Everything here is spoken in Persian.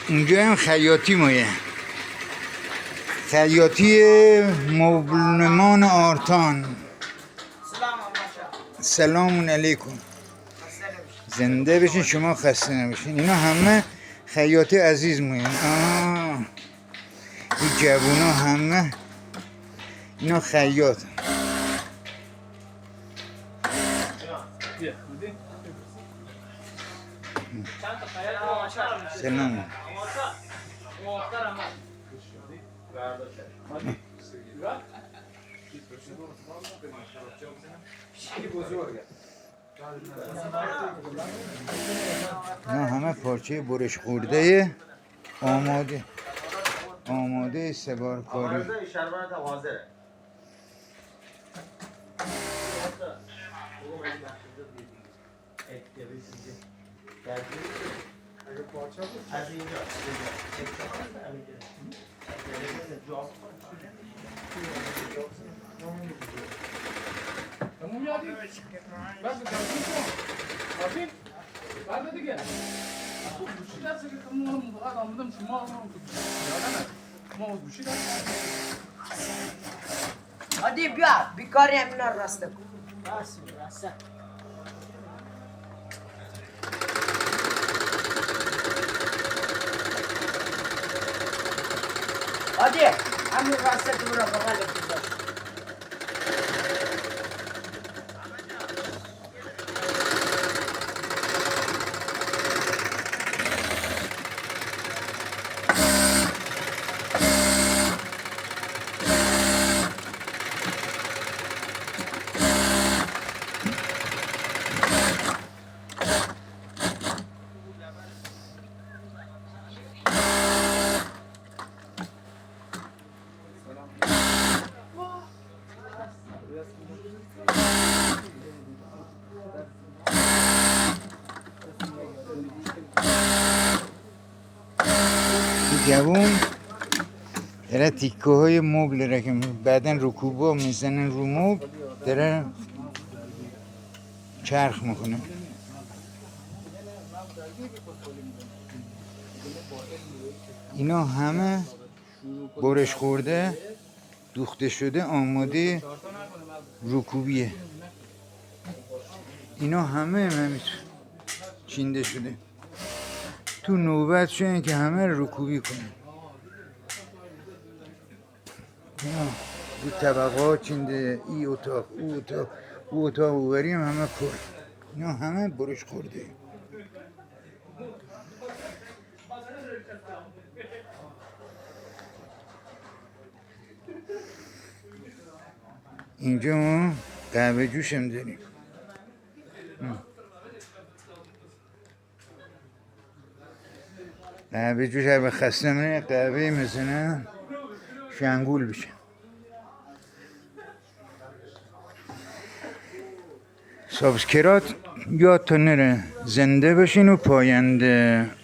اینجا هم خیاطی مایه، خیاطی مبلمان آرتان. سلام علیکم. زنده بشین، شما خسته نباشین. اینا همه خیاطی عزیز موین. این جوونا همه اینا خیاط. سلام. اینا همه پارچه برش خورده آماده سوارکاری. Hadi bia, بیکاری همینا راسته کن. راسته. Hadi, همین راسته تو برو بغل بگذار. جوون داره تیکه های مبل را که بعدا رکوبا میزنن رو مبل داره چرخ میکنه. اینا همه برش خورده، دوخته شده، آماده رکوبیه. اینا همه چینده شده، تو نوبت شدن که همه رکوبی کنن. اینا دو طبقه چینده، ای اتاق، او اتاق، او اتاق، اووری هم همه پر. اینا همه برش خورده. اینجا ما قهوه جوش هم داریم. قهوه جوش هر وقت خسته منه قهوه میزنن شنگول بشه. سابسکرات یاد تا نره، زنده باشین و پاینده.